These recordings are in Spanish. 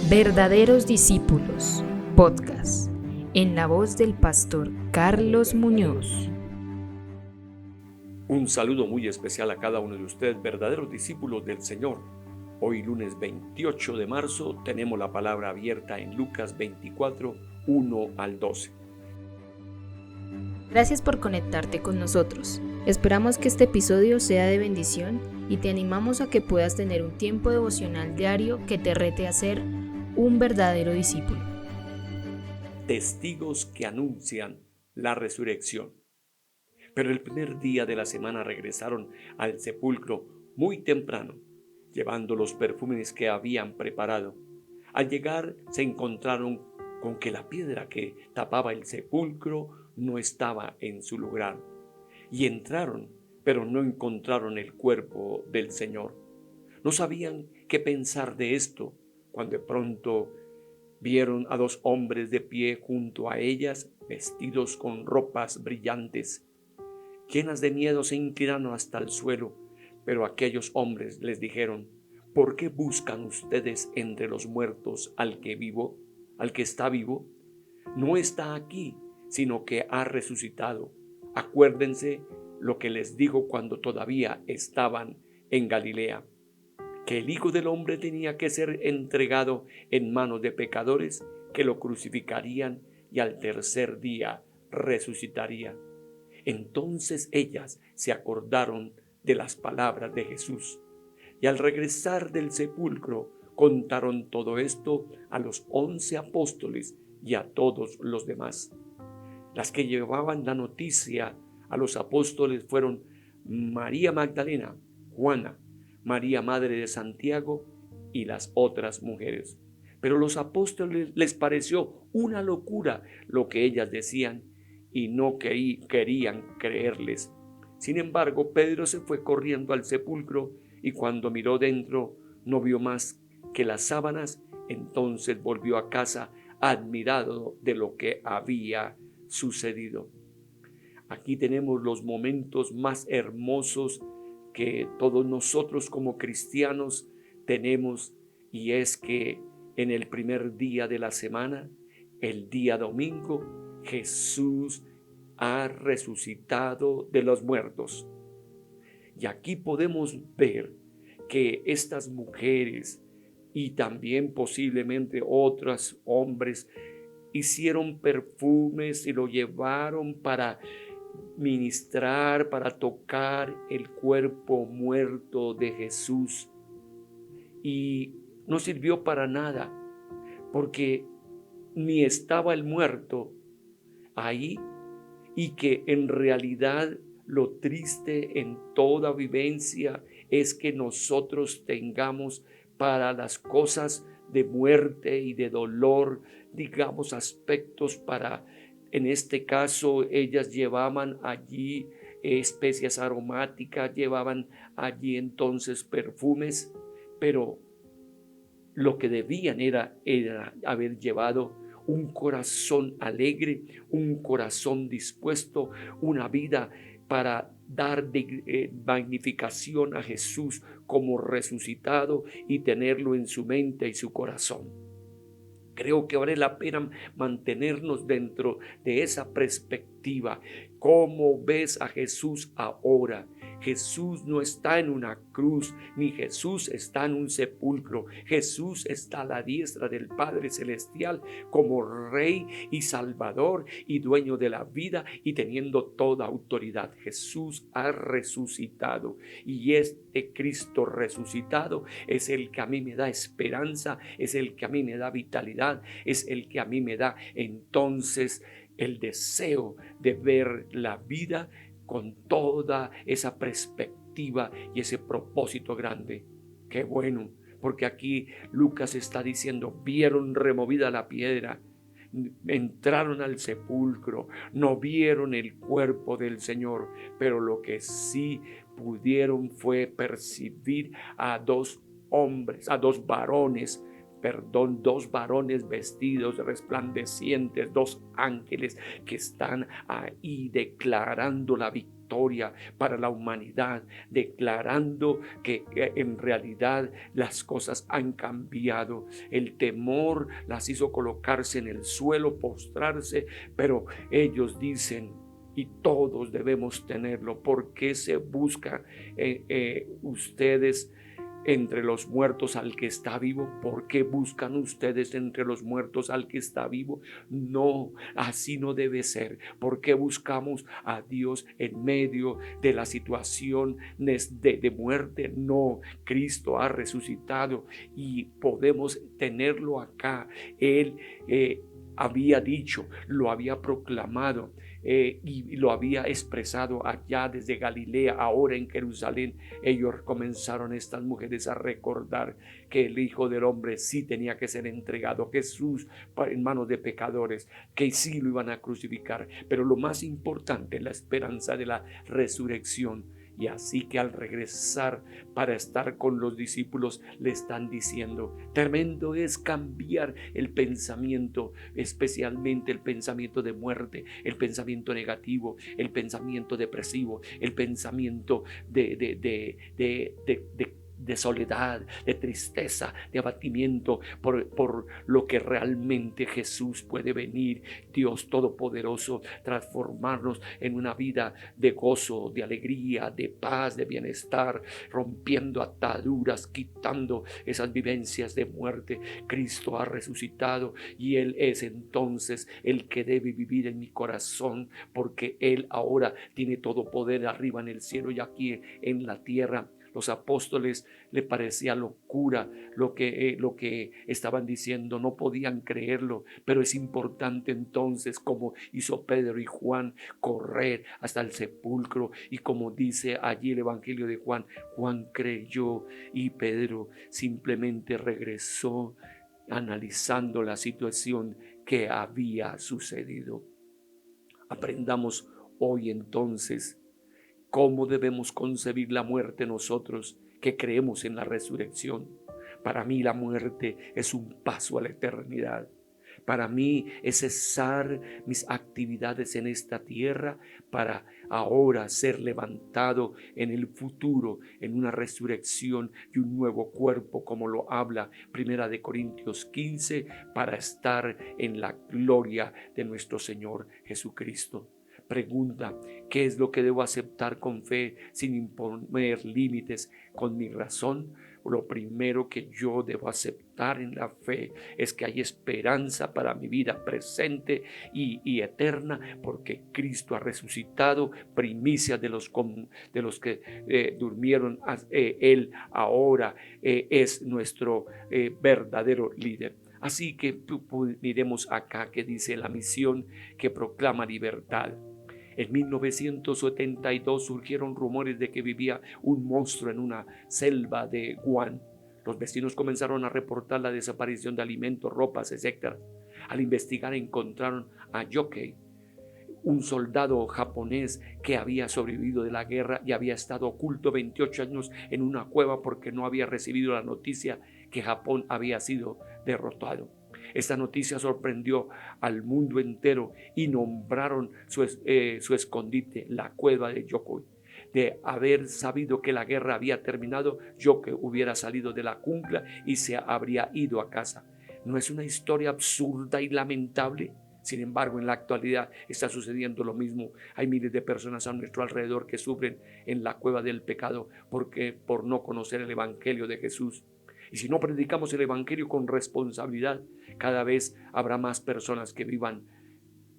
Verdaderos Discípulos, podcast, en la voz del pastor Carlos Muñoz. Un saludo muy especial a cada uno de ustedes, verdaderos discípulos del Señor. Hoy lunes 28 de marzo tenemos la palabra abierta en Lucas 24, 1 al 12. Gracias por conectarte con nosotros. Esperamos que este episodio sea de bendición y te animamos a que puedas tener un tiempo devocional diario que te rete a ser un verdadero discípulo. Testigos que anuncian la resurrección. Pero el primer día de la semana regresaron al sepulcro muy temprano, llevando los perfumes que habían preparado. Al llegar se encontraron con que la piedra que tapaba el sepulcro no estaba en su lugar. Y entraron, pero no encontraron el cuerpo del Señor. No sabían qué pensar de esto, cuando de pronto vieron a dos hombres de pie junto a ellas, vestidos con ropas brillantes. Llenas de miedo se inclinaron hasta el suelo, pero aquellos hombres les dijeron: ¿por qué buscan ustedes entre los muertos al que está vivo? No está aquí, sino que ha resucitado. Acuérdense lo que les dijo cuando todavía estaban en Galilea, que el Hijo del Hombre tenía que ser entregado en manos de pecadores, que lo crucificarían y al tercer día resucitaría. Entonces ellas se acordaron de las palabras de Jesús, y al regresar del sepulcro contaron todo esto a los 11 apóstoles y a todos los demás. Las que llevaban la noticia a los apóstoles fueron María Magdalena, Juana, María madre de Santiago y las otras mujeres. Pero los apóstoles les pareció una locura lo que ellas decían y no querían creerles. Sin embargo, Pedro se fue corriendo al sepulcro y cuando miró dentro no vio más que las sábanas. Entonces volvió a casa admirado de lo que había sucedido. Aquí tenemos los momentos más hermosos que todos nosotros como cristianos tenemos, y es que en el primer día de la semana, el día domingo, Jesús ha resucitado de los muertos. Y aquí podemos ver que estas mujeres y también posiblemente otros hombres hicieron perfumes y lo llevaron para ministrar, para tocar el cuerpo muerto de Jesús. Y no sirvió para nada, porque ni estaba el muerto ahí, y que en realidad lo triste en toda vivencia es que nosotros tengamos para las cosas de muerte y de dolor, digamos, aspectos para, en este caso, ellas llevaban allí especias aromáticas, llevaban allí entonces perfumes, pero lo que debían era haber llevado un corazón alegre, un corazón dispuesto, una vida para dar magnificación a Jesús como resucitado y tenerlo en su mente y su corazón. Creo que vale la pena mantenernos dentro de esa perspectiva. ¿Cómo ves a Jesús ahora? Jesús no está en una cruz, ni Jesús está en un sepulcro. Jesús está a la diestra del Padre Celestial como Rey y Salvador y dueño de la vida y teniendo toda autoridad. Jesús ha resucitado, y este Cristo resucitado es el que a mí me da esperanza, es el que a mí me da vitalidad, es el que a mí me da entonces el deseo de ver la vida con toda esa perspectiva y ese propósito grande. Qué bueno, porque aquí Lucas está diciendo: vieron removida la piedra, entraron al sepulcro, no vieron el cuerpo del Señor, pero lo que sí pudieron fue percibir a dos varones vestidos resplandecientes, dos ángeles que están ahí declarando la victoria historia, para la humanidad, declarando que en realidad las cosas han cambiado. El temor las hizo colocarse en el suelo, postrarse, pero ellos dicen, y todos debemos tenerlo: ¿por qué se busca ustedes entre los muertos al que está vivo? ¿Por qué buscan ustedes entre los muertos al que está vivo? No, así no debe ser. ¿Por qué buscamos a Dios en medio de la situación de muerte? No, Cristo ha resucitado y podemos tenerlo acá. Él había dicho, lo había proclamado, y lo había expresado allá desde Galilea. Ahora en Jerusalén ellos comenzaron, estas mujeres, a recordar que el Hijo del Hombre sí tenía que ser entregado, Jesús, en manos de pecadores, que sí lo iban a crucificar, pero lo más importante, la esperanza de la resurrección. Y así que al regresar para estar con los discípulos, le están diciendo: tremendo es cambiar el pensamiento, especialmente el pensamiento de muerte, el pensamiento negativo, el pensamiento depresivo, el pensamiento de soledad, de tristeza, de abatimiento, por lo que realmente Jesús puede venir, Dios Todopoderoso, transformarnos en una vida de gozo, de alegría, de paz, de bienestar, rompiendo ataduras, quitando esas vivencias de muerte. Cristo ha resucitado y Él es entonces el que debe vivir en mi corazón, porque Él ahora tiene todo poder arriba en el cielo y aquí en la tierra. Los apóstoles le parecía locura lo que estaban diciendo, no podían creerlo, pero es importante entonces, como hizo Pedro y Juan, correr hasta el sepulcro, y como dice allí el Evangelio de Juan, Juan creyó y Pedro simplemente regresó analizando la situación que había sucedido. Aprendamos hoy entonces ¿cómo debemos concebir la muerte nosotros que creemos en la resurrección? Para mí la muerte es un paso a la eternidad. Para mí es cesar mis actividades en esta tierra para ahora ser levantado en el futuro en una resurrección y un nuevo cuerpo, como lo habla 1 Corintios 15, para estar en la gloria de nuestro Señor Jesucristo. Pregunta: ¿qué es lo que debo aceptar con fe sin imponer límites con mi razón? Lo primero que yo debo aceptar en la fe es que hay esperanza para mi vida presente y eterna, porque Cristo ha resucitado, primicia de los que durmieron. Él ahora es nuestro verdadero líder. Así que miremos acá que dice la misión que proclama libertad. En 1972 surgieron rumores de que vivía un monstruo en una selva de Guam. Los vecinos comenzaron a reportar la desaparición de alimentos, ropas, etc. Al investigar encontraron a Yokei, un soldado japonés que había sobrevivido de la guerra y había estado oculto 28 años en una cueva porque no había recibido la noticia que Japón había sido derrotado. Esta noticia sorprendió al mundo entero y nombraron su escondite la cueva de Yokoi. De haber sabido que la guerra había terminado, Yokoi hubiera salido de la jungla y se habría ido a casa. ¿No es una historia absurda y lamentable? Sin embargo, en la actualidad está sucediendo lo mismo. Hay miles de personas a nuestro alrededor que sufren en la cueva del pecado por no conocer el Evangelio de Jesús. Y si no predicamos el Evangelio con responsabilidad, cada vez habrá más personas que vivan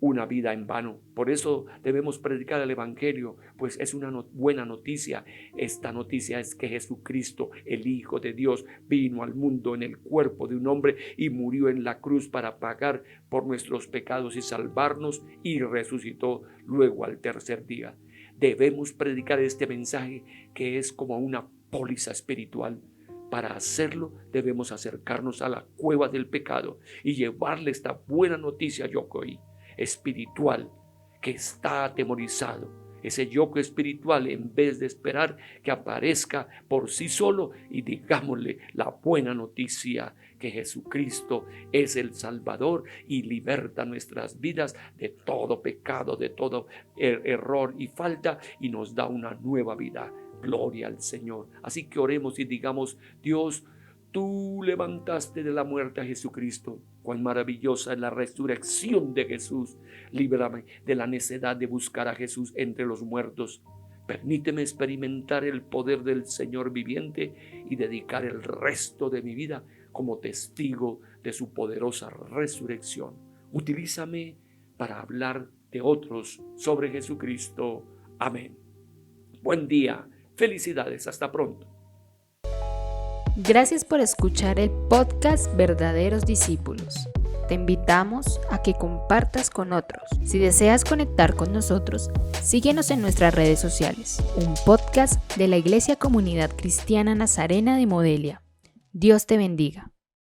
una vida en vano. Por eso debemos predicar el Evangelio, pues es una buena noticia. Esta noticia es que Jesucristo, el Hijo de Dios, vino al mundo en el cuerpo de un hombre y murió en la cruz para pagar por nuestros pecados y salvarnos, y resucitó luego al tercer día. Debemos predicar este mensaje que es como una póliza espiritual. Para hacerlo debemos acercarnos a la cueva del pecado y llevarle esta buena noticia a Yokoi espiritual, que está atemorizado, ese yoke espiritual, en vez de esperar que aparezca por sí solo, y digámosle la buena noticia que Jesucristo es el Salvador y liberta nuestras vidas de todo pecado, de todo error y falta, y nos da una nueva vida. Gloria al Señor. Así que oremos y digamos: Dios, tú levantaste de la muerte a Jesucristo. Cuán maravillosa es la resurrección de Jesús. Líbrame de la necedad de buscar a Jesús entre los muertos. Permíteme experimentar el poder del Señor viviente y dedicar el resto de mi vida como testigo de su poderosa resurrección. Utilízame para hablar de otros sobre Jesucristo. Amén. Buen día. Felicidades. Hasta pronto. Gracias por escuchar el podcast Verdaderos Discípulos. Te invitamos a que compartas con otros. Si deseas conectar con nosotros, síguenos en nuestras redes sociales. Un podcast de la Iglesia Comunidad Cristiana Nazarena de Modelia. Dios te bendiga.